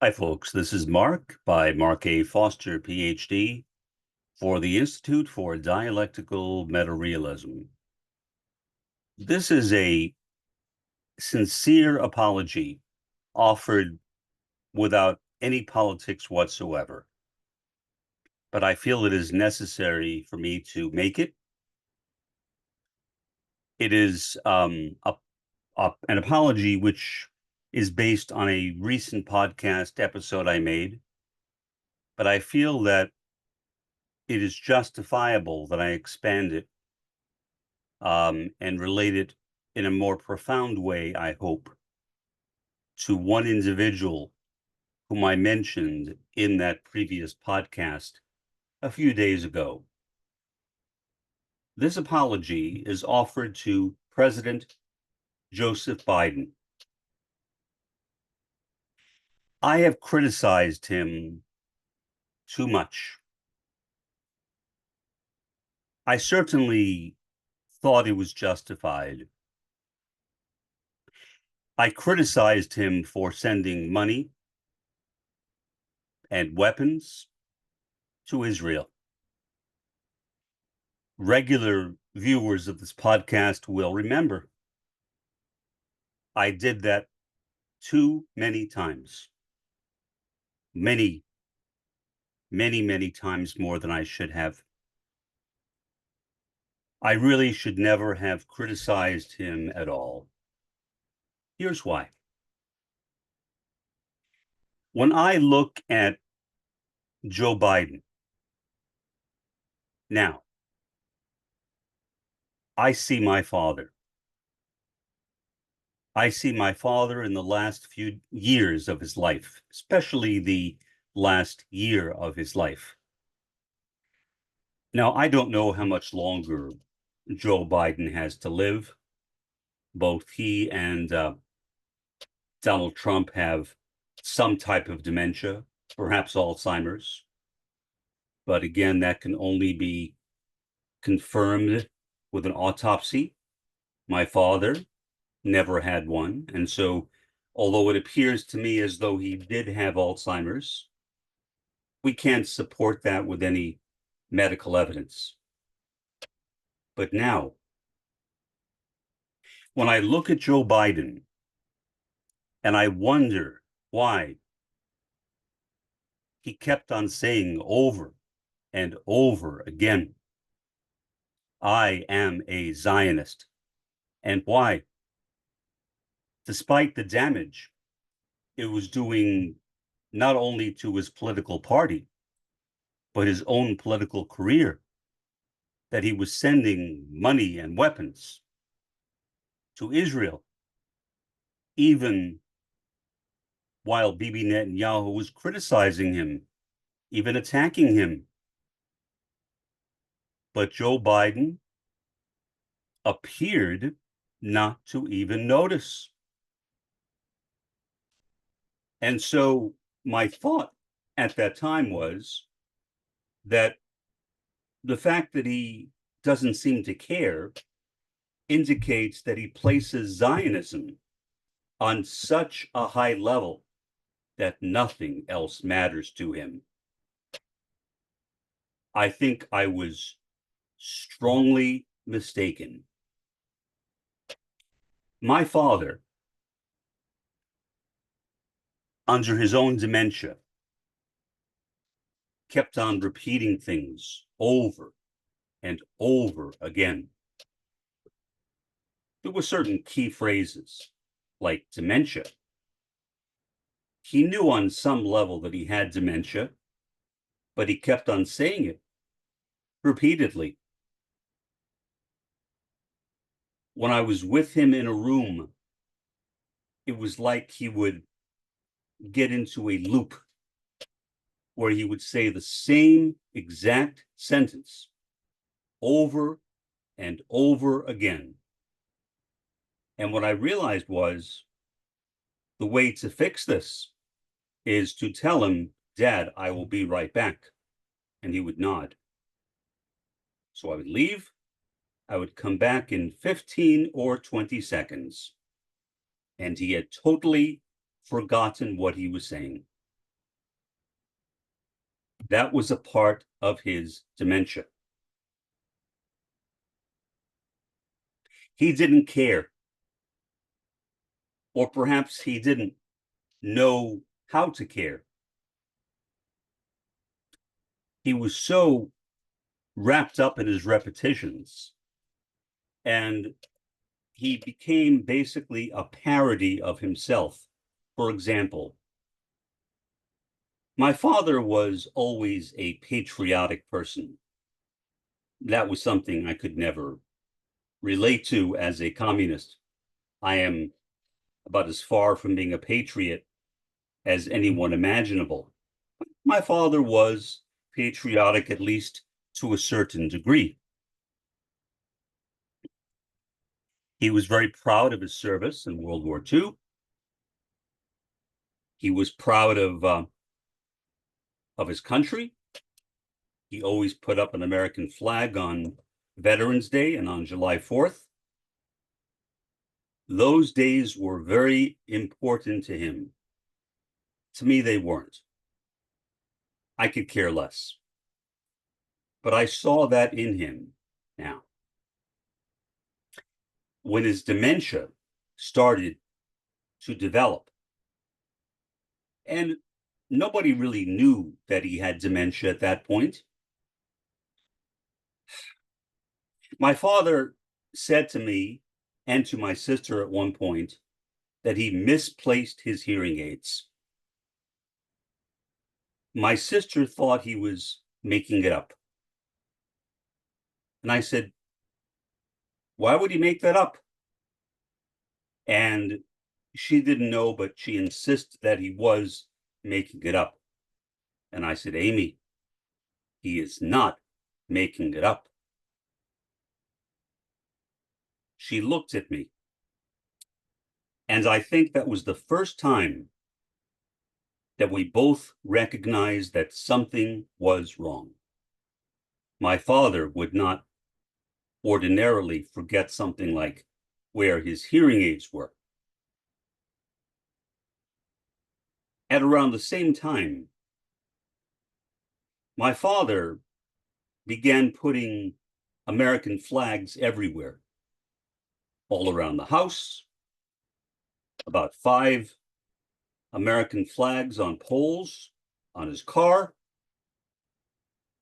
Hi, folks. This is Mark by Mark A. Foster, Ph.D., for the Institute for Dialectical Meta-Realism. This is a sincere apology offered without any politics whatsoever, but I feel it is necessary for me to make it. It is an apology which is based on a recent podcast episode I made, but I feel that it is justifiable that I expand it and relate it in a more profound way, I hope, to one individual whom I mentioned in that previous podcast a few days ago. This apology is offered to President Joseph Biden. I have criticized him too much. I certainly thought it was justified. I criticized him for sending money and weapons to Israel. Regular viewers of this podcast will remember I did that too many times. Many times more than I should have. I really should never have criticized him at all. Here's why. When I look at Joe Biden now, I see my father. I see my father in the last few years of his life, especially the last year of his life. Now, I don't know how much longer Joe Biden has to live. Both he and Donald Trump have some type of dementia, perhaps Alzheimer's. But again, that can only be confirmed with an autopsy. My father never had one. And so, although it appears to me as though he did have Alzheimer's, we can't support that with any medical evidence. But now, when I look at Joe Biden and I wonder why he kept on saying over and over again, I am a Zionist, and why, despite the damage it was doing not only to his political party, but his own political career, that he was sending money and weapons to Israel, even while Bibi Netanyahu was criticizing him, even attacking him. But Joe Biden appeared not to even notice. And so my thought at that time was that the fact that he doesn't seem to care indicates that he places Zionism on such a high level that nothing else matters to him. I think I was strongly mistaken. My father, under his own dementia, kept on repeating things over and over again. There were certain key phrases, like dementia. He knew on some level that he had dementia, but he kept on saying it repeatedly. When I was with him in a room, it was like he would get into a loop where he would say the same exact sentence over and over again. And what I realized was the way to fix this is to tell him, Dad, I will be right back. And he would nod. So I would leave. I would come back in 15 or 20 seconds. And he had totally forgotten what he was saying. That was a part of his dementia. He didn't care, or perhaps he didn't know how to care. He was so wrapped up in his repetitions, and he became basically a parody of himself. For example, my father was always a patriotic person. That was something I could never relate to as a communist. I am about as far from being a patriot as anyone imaginable. My father was patriotic, at least to a certain degree. He was very proud of his service in World War II. He was proud of his country. He always put up an American flag on Veterans Day and on July 4th. Those days were very important to him. To me, they weren't. I could care less. But I saw that in him now. When his dementia started to develop, and nobody really knew that he had dementia at that point. My father said to me and to my sister at one point that he misplaced his hearing aids. My sister thought he was making it up. And I said, why would he make that up? And she didn't know, but she insisted that he was making it up. And I said, Amy, he is not making it up. She looked at me. And I think that was the first time that we both recognized that something was wrong. My father would not ordinarily forget something like where his hearing aids were. At around the same time, my father began putting American flags everywhere, all around the house, about 5 American flags on poles on his car,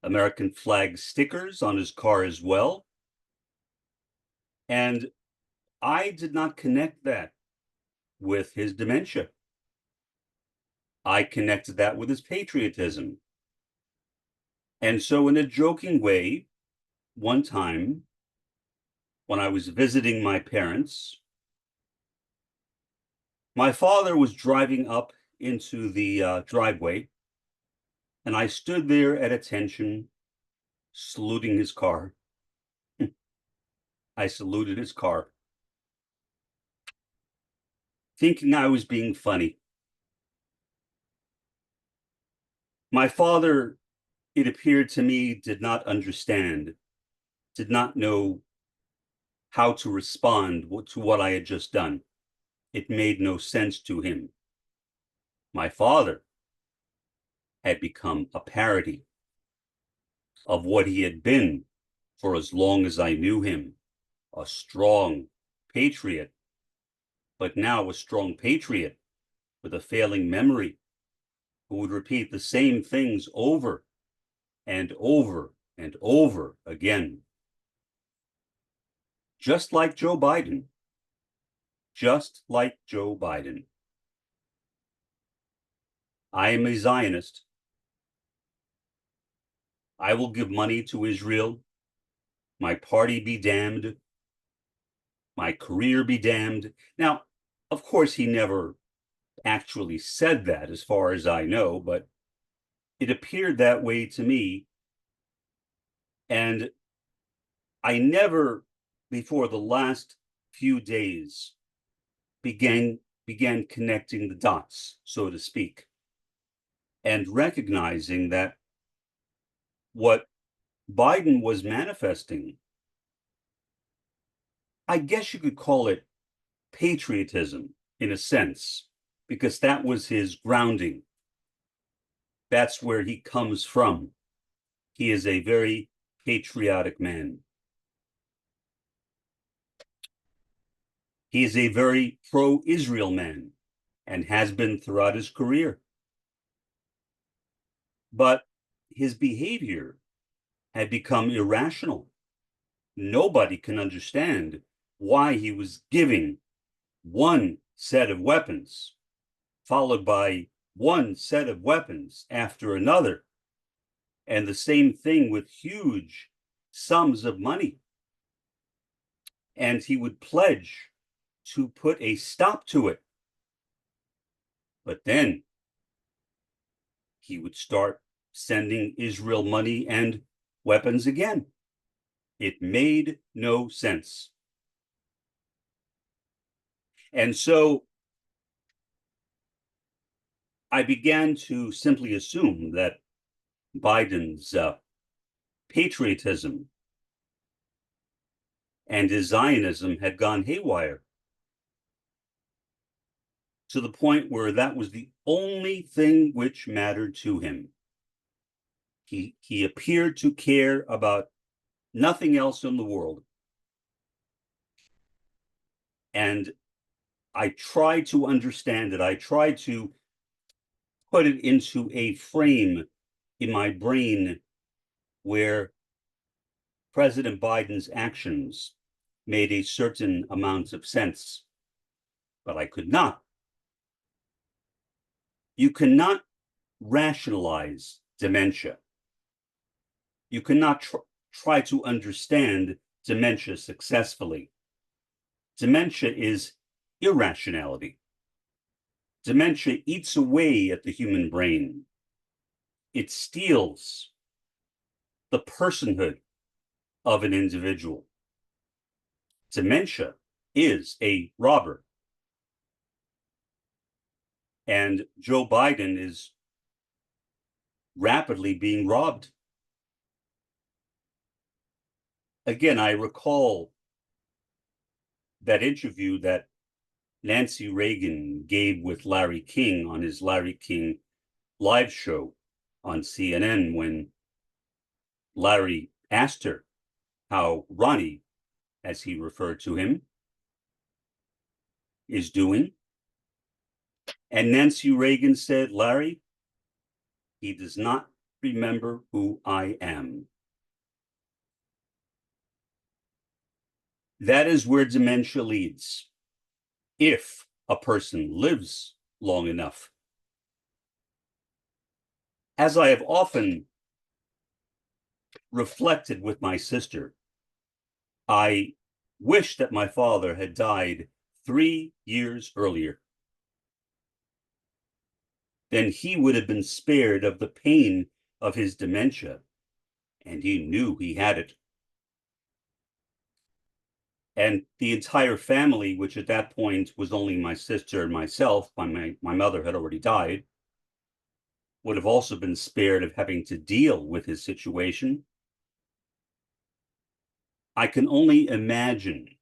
American flag stickers on his car as well. And I did not connect that with his dementia. I connected that with his patriotism. And so, in a joking way, one time when I was visiting my parents, my father was driving up into the driveway, and I stood there at attention, saluting his car. I saluted his car, thinking I was being funny. My father, it appeared to me, did not understand, did not know how to respond to what I had just done. It made no sense to him. My father had become a parody of what he had been for as long as I knew him, a strong patriot, but now a strong patriot with a failing memory, who would repeat the same things over and over and over again. Just like Joe Biden. Just like Joe Biden. I am a Zionist. I will give money to Israel. My party be damned. My career be damned. Now, of course, he never actually said that, as far as I know, but it appeared that way to me. And I never, before the last few days, began connecting the dots, so to speak, and recognizing that what Biden was manifesting, I guess you could call it patriotism in a sense, because that was his grounding. That's where he comes from. He is a very patriotic man. He is a very pro-Israel man and has been throughout his career. But his behavior had become irrational. Nobody can understand why he was giving one set of weapons, followed by one set of weapons after another, and the same thing with huge sums of money. And he would pledge to put a stop to it. But then he would start sending Israel money and weapons again. It made no sense. And so I began to simply assume that Biden's patriotism and his Zionism had gone haywire to the point where that was the only thing which mattered to him. He appeared to care about nothing else in the world. And I tried to understand it. I tried to put it into a frame in my brain where President Biden's actions made a certain amount of sense, but I could not. You cannot rationalize dementia. You cannot try to understand dementia successfully. Dementia is irrationality. Dementia eats away at the human brain. It steals the personhood of an individual. Dementia is a robber. And Joe Biden is rapidly being robbed. Again, I recall that interview that Nancy Reagan gave with Larry King on his Larry King live show on CNN when Larry asked her how Ronnie, as he referred to him, is doing. And Nancy Reagan said, "Larry, he does not remember who I am." That is where dementia leads, if a person lives long enough. As I have often reflected with my sister, I wish that my father had died 3 years earlier. Then he would have been spared of the pain of his dementia, and he knew he had it. And the entire family, which at that point was only my sister and myself, my mother had already died, would have also been spared of having to deal with his situation. I can only imagine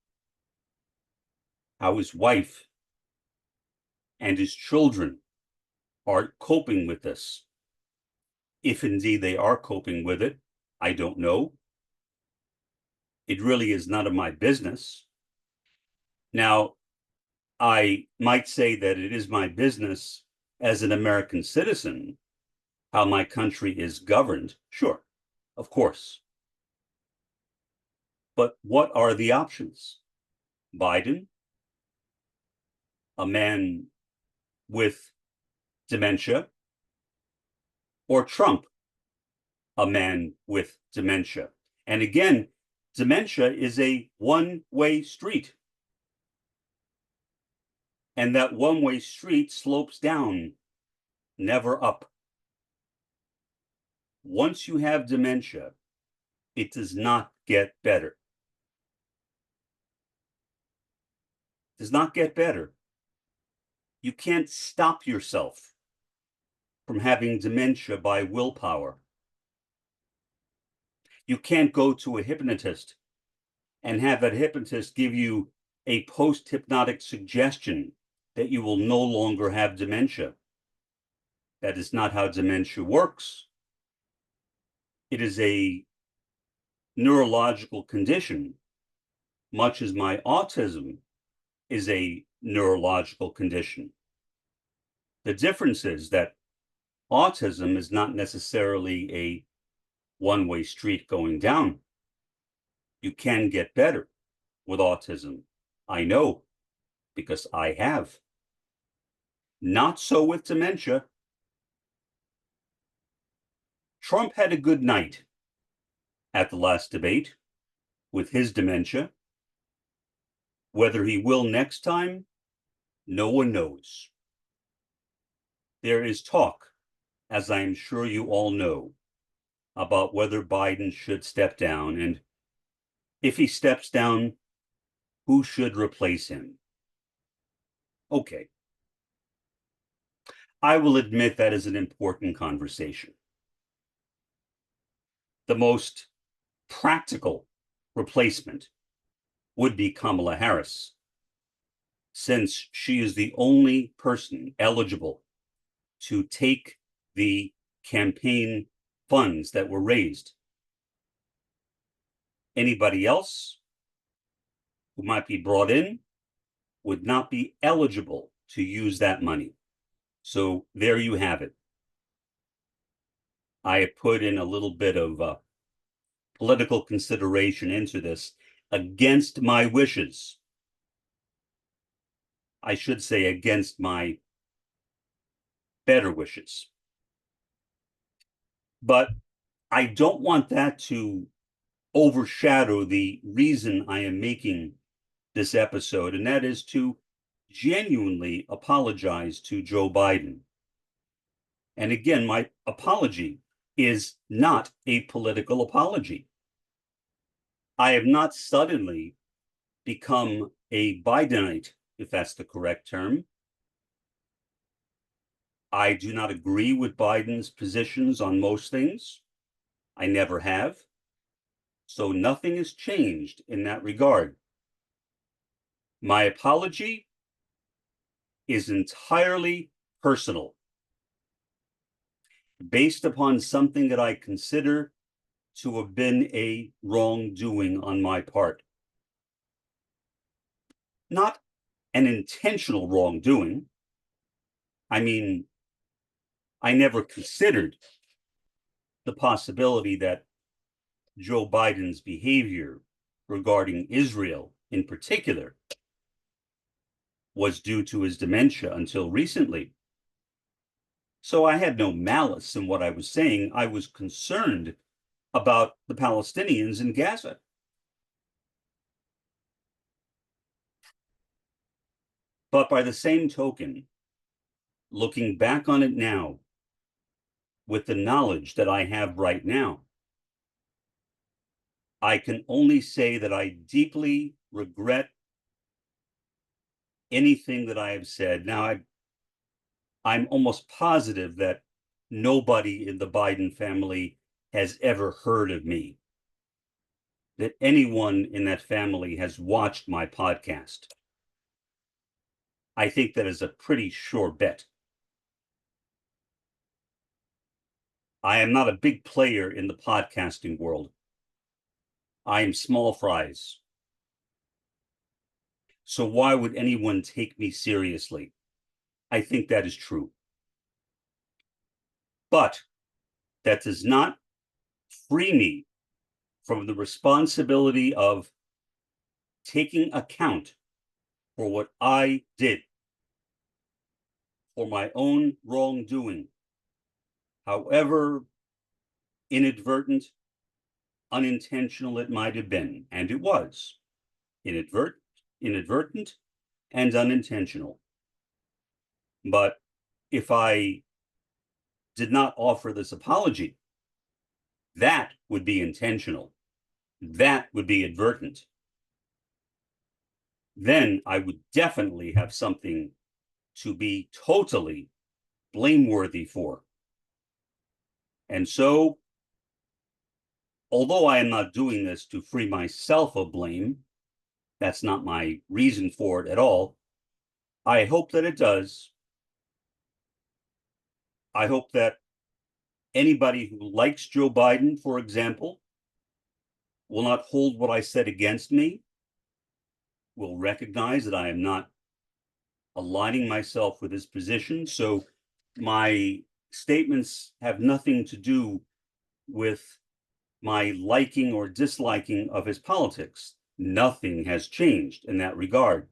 how his wife and his children are coping with this. If indeed they are coping with it, I don't know. It really is none of my business. Now, I might say that it is my business as an American citizen how my country is governed. Sure, of course. But what are the options? Biden, a man with dementia, or Trump, a man with dementia? And again, dementia is a one-way street. And that one-way street slopes down, never up. Once you have dementia, it does not get better. It does not get better. You can't stop yourself from having dementia by willpower. You can't go to a hypnotist and have that hypnotist give you a post-hypnotic suggestion that you will no longer have dementia. That is not how dementia works. It is a neurological condition, much as my autism is a neurological condition. The difference is that autism is not necessarily a one-way street going down. You can get better with autism. I know, because I have. Not so with dementia. Trump had a good night at the last debate with his dementia. Whether he will next time, no one knows. There is talk, as I am sure you all know, about whether Biden should step down, and if he steps down, who should replace him? Okay. I will admit that is an important conversation. The most practical replacement would be Kamala Harris, since she is the only person eligible to take the campaign funds that were raised. Anybody else who might be brought in would not be eligible to use that money. So there you have it. I have put in a little bit of political consideration into this against my wishes. I should say against my better wishes. But I don't want that to overshadow the reason I am making this episode, and that is to genuinely apologize to Joe Biden. And again, my apology is not a political apology. I have not suddenly become a Bidenite, if that's the correct term. I do not agree with Biden's positions on most things. I never have. So nothing has changed in that regard. My apology is entirely personal, based upon something that I consider to have been a wrongdoing on my part. Not an intentional wrongdoing. I mean, I never considered the possibility that Joe Biden's behavior regarding Israel in particular was due to his dementia until recently. So I had no malice in what I was saying. I was concerned about the Palestinians in Gaza. But by the same token, looking back on it now, with the knowledge that I have right now, I can only say that I deeply regret anything that I have said. Now, I'm almost positive that nobody in the Biden family has ever heard of me, that anyone in that family has watched my podcast. I think that is a pretty sure bet. I am not a big player in the podcasting world. I am small fries. So why would anyone take me seriously? I think that is true. But that does not free me from the responsibility of taking account for what I did, for my own wrongdoing, however inadvertent, unintentional it might have been, and it was inadvertent and unintentional. But if I did not offer this apology, that would be intentional. That would be advertent. Then I would definitely have something to be totally blameworthy for. And so, although I am not doing this to free myself of blame, that's not my reason for it at all. I hope that it does. I hope that anybody who likes Joe Biden, for example, will not hold what I said against me, will recognize that I am not aligning myself with his position. So my statements have nothing to do with my liking or disliking of his politics. Nothing has changed in that regard.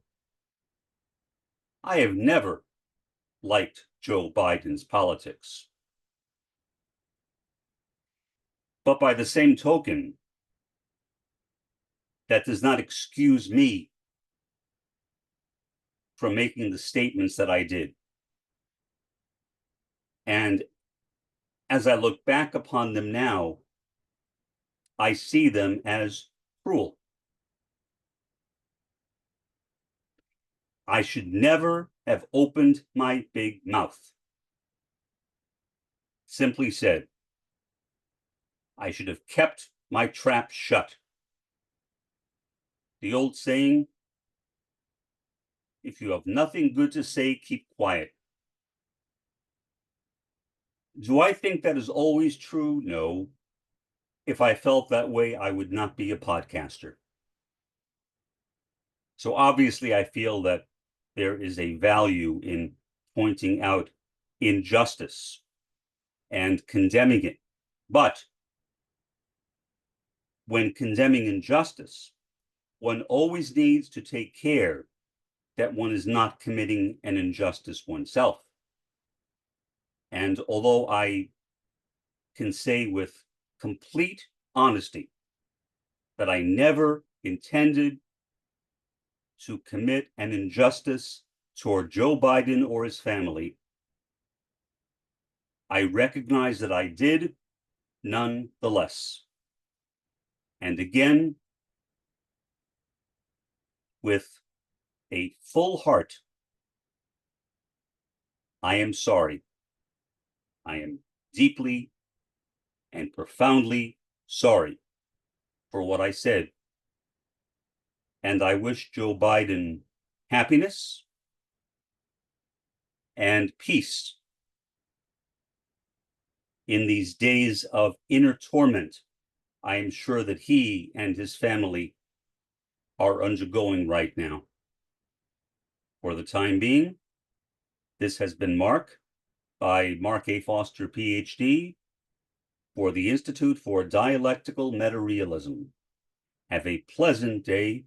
I have never liked Joe Biden's politics. But by the same token, that does not excuse me from making the statements that I did. And as I look back upon them now, I see them as cruel. I should never have opened my big mouth. Simply said, I should have kept my trap shut. The old saying, if you have nothing good to say, keep quiet. Do I think that is always true? No. If I felt that way, I would not be a podcaster. So obviously, I feel that there is a value in pointing out injustice and condemning it. But when condemning injustice, one always needs to take care that one is not committing an injustice oneself. And although I can say with complete honesty that I never intended to commit an injustice toward Joe Biden or his family, I recognize that I did nonetheless. And again, with a full heart, I am sorry. I am deeply and profoundly sorry for what I said. And I wish Joe Biden happiness and peace in these days of inner torment I am sure that he and his family are undergoing right now. For the time being, this has been Mark by Mark A. Foster, Ph.D., for the Institute for Dialectical Meta-Realism. Have a pleasant day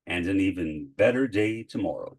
and an even better day tomorrow.